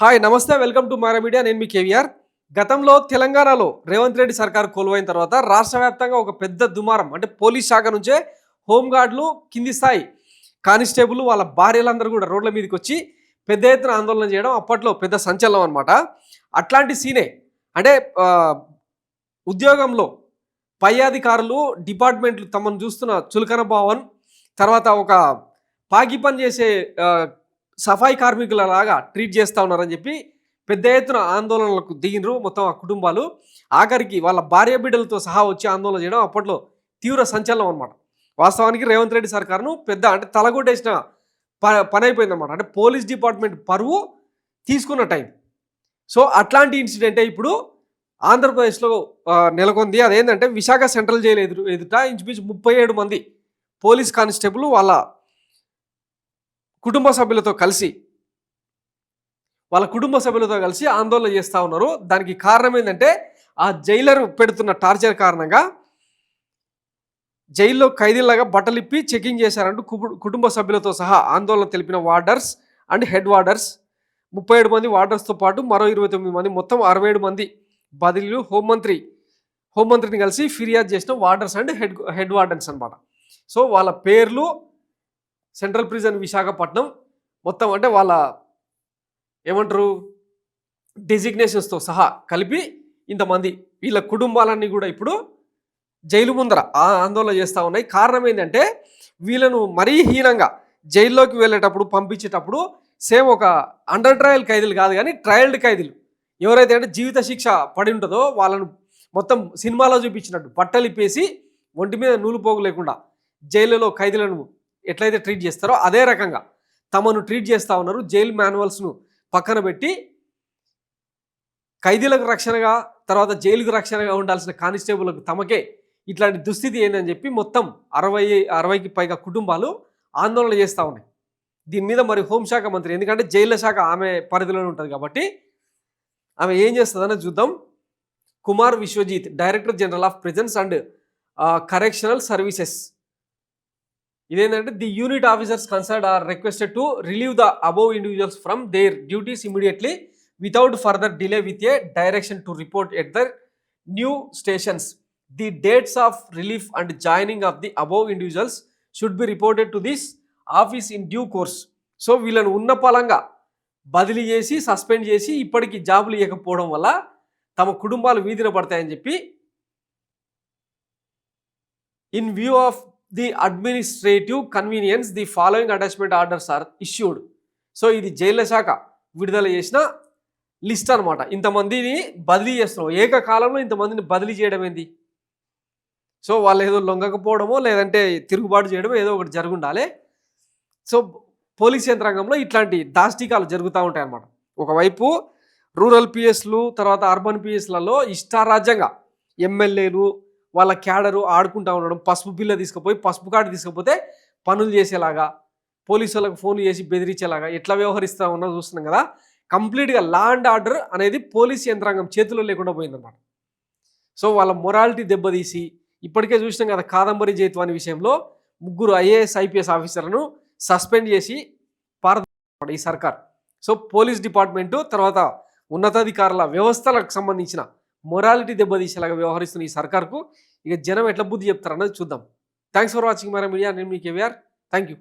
Hi నమస్తే welcome to Mara media. నేను మీ కేవీఆర్. గతంలో తెలంగాణలో రేవంత్ రెడ్డి సర్కార్ కోల్పోయిన తర్వాత రాష్ట్ర వ్యాప్తంగా ఒక పెద్ద దుమారం, అంటే పోలీస్ శాఖ నుంచే హోంగార్డులు, కింది స్థాయి కానిస్టేబుల్ వాళ్ళ భార్యలందరూ కూడా రోడ్ల మీదకి వచ్చి పెద్ద ఎత్తున ఆందోళన చేయడం అప్పట్లో పెద్ద సంచలనం అనమాట. అట్లాంటి సీనే అంటే ఉద్యోగంలో పై అధికారులు డిపార్ట్మెంట్లు తమను చూస్తున్న చులకన భావన్, తర్వాత ఒక పాకి పని చేసే సఫాయి కార్మికులలాగా ట్రీట్ చేస్తూ ఉన్నారని చెప్పి పెద్ద ఎత్తున ఆందోళనలకు దిగినరు మొత్తం ఆ కుటుంబాలు. ఆఖరికి వాళ్ళ భార్య బిడ్డలతో సహా వచ్చి ఆందోళన చేయడం అప్పట్లో తీవ్ర సంచలనం అనమాట. వాస్తవానికి రేవంత్ రెడ్డి సర్కారును పెద్ద అంటే తలగొట్టేసిన పని అయిపోయిందన్నమాట. అంటే పోలీస్ డిపార్ట్మెంట్ పరువు తీసుకున్న టైం. సో అట్లాంటి ఇన్సిడెంటే ఇప్పుడు ఆంధ్రప్రదేశ్లో నెలకొంది. అదేంటంటే విశాఖ సెంట్రల్ జైలు ఎదుట ఇంచుమించు 37 మంది పోలీస్ కానిస్టేబుల్ వాళ్ళ కుటుంబ సభ్యులతో కలిసి ఆందోళన చేస్తూ ఉన్నారు. దానికి కారణం ఏంటంటే ఆ జైలర్ పెడుతున్న టార్చర్ కారణంగా జైల్లో ఖైదీలాగా బట్టలిప్పి చెకింగ్ చేశారంటూ కుటుంబ సభ్యులతో సహా ఆందోళన తెలిపిన వార్డర్స్ అండ్ హెడ్ వార్డర్స్ 37 మంది వార్డర్స్తో పాటు మరో 29 మంది, మొత్తం 67 మంది బదిలీలు హోంమంత్రిని కలిసి ఫిర్యాదు చేసిన వార్డర్స్ అండ్ హెడ్ వార్డర్స్ అనమాట. సో వాళ్ళ పేర్లు సెంట్రల్ ప్రిజన్ విశాఖపట్నం మొత్తం అంటే వాళ్ళ ఏమంటారు డెసిగ్నేషన్స్తో సహా కలిపి ఇంతమంది వీళ్ళ కుటుంబాలన్నీ కూడా ఇప్పుడు జైలు ముందర ఆందోళన చేస్తూ ఉన్నాయి. కారణం ఏంటంటే వీళ్ళను మరీ హీనంగా జైల్లోకి వెళ్ళేటప్పుడు పంపించేటప్పుడు సేమ్ ఒక అండర్ ట్రయల్ ఖైదీలు కాదు కానీ ట్రయల్డ్ ఖైదీలు ఎవరైతే అంటే జీవిత శిక్ష పడి ఉంటుందో వాళ్ళను మొత్తం సినిమాలో చూపించినట్టు బట్టలిప్పేసి ఒంటి మీద నూలు పోగు లేకుండా జైలులో ఖైదీలను ఎట్లయితే ట్రీట్ చేస్తారో అదే రకంగా తమను ట్రీట్ చేస్తూ ఉన్నారు. జైలు మాన్యువల్స్ను పక్కన పెట్టి ఖైదీలకు రక్షణగా, తర్వాత జైలుకు రక్షణగా ఉండాల్సిన కానిస్టేబుల్కు తమకే ఇట్లాంటి దుస్థితి ఏందని చెప్పి మొత్తం 60కి పైగా కుటుంబాలు ఆందోళన చేస్తూ ఉన్నాయి. దీని మీద మరి హోంశాఖ మంత్రి, ఎందుకంటే జైళ్ళ శాఖ ఆమె పరిధిలోనే ఉంటుంది కాబట్టి ఆమె ఏం చేస్తుందని చూద్దాం. Kumar Vishwajit, director general of prisons and correctional services, ఇదేంటంటే the unit officers concerned are requested to relieve the above individuals from their duties immediately without further delay with a direction to report at the new stations. The dates of relief and joining of the above individuals should be reported to this office in due course. So వీళ్ళను ఉన్న పలంగా బదిలీ చేసి suspend చేసి ఇప్పటికీ జాబులు ఇవ్వకపోవడం వల్ల తమ కుటుంబాలు వీధిన పడతాయని చెప్పి in view of the administrative convenience the following attachment orders are issued. So ఇది జైళ్ల శాఖ విడుదల చేసిన లిస్ట్ అనమాట. ఇంతమందిని బదిలీ చేస్తున్నాం, ఏకకాలంలో ఇంతమందిని బదిలీ చేయడం ఏంది? సో వాళ్ళు ఏదో లొంగకపోవడమో లేదంటే తిరుగుబాటు చేయడమో ఏదో ఒకటి జరుగుండాలి. సో పోలీస్ యంత్రాంగంలో ఇట్లాంటి దాష్టికాలు జరుగుతూ ఉంటాయి అన్నమాట. ఒకవైపు రూరల్ పిఎస్లు, తర్వాత అర్బన్ పిఎస్లలో ఇష్టారాజ్యంగా ఎమ్మెల్యేలు వాళ్ళ క్యాడరు ఆడుకుంటూ ఉండడం, పసుపు బిల్ల తీసుకుపోయి పసుపు కార్డు తీసుకుపోతే పనులు చేసేలాగా, పోలీసు వాళ్ళకు ఫోన్లు చేసి బెదిరించేలాగా ఎట్లా వ్యవహరిస్తూ ఉన్నా చూస్తున్నాం కదా. కంప్లీట్గా లా అండ్ ఆర్డర్ అనేది పోలీస్ యంత్రాంగం చేతిలో లేకుండా పోయిందన్నమాట. సో వాళ్ళ మొరాలిటీ దెబ్బతీసి ఇప్పటికే చూసినాం కదా, కాదంబరి జైత్వాని విషయంలో 3 IAS IPS ఆఫీసర్లను సస్పెండ్ చేసి పారదర్శక ఈ సర్కార్. సో పోలీస్ డిపార్ట్మెంటు తర్వాత ఉన్నతాధికారుల వ్యవస్థలకు సంబంధించిన మొరాలిటీ దెబ్బతీసేలాగా వ్యవహరిస్తున్న ఈ సర్కార్కు ఇక జనం ఎట్లా బుద్ధి చెప్తారన్నది చూద్దాం. Thanks for watching Mara media. నేను మీ కేవీఆర్. Thank you.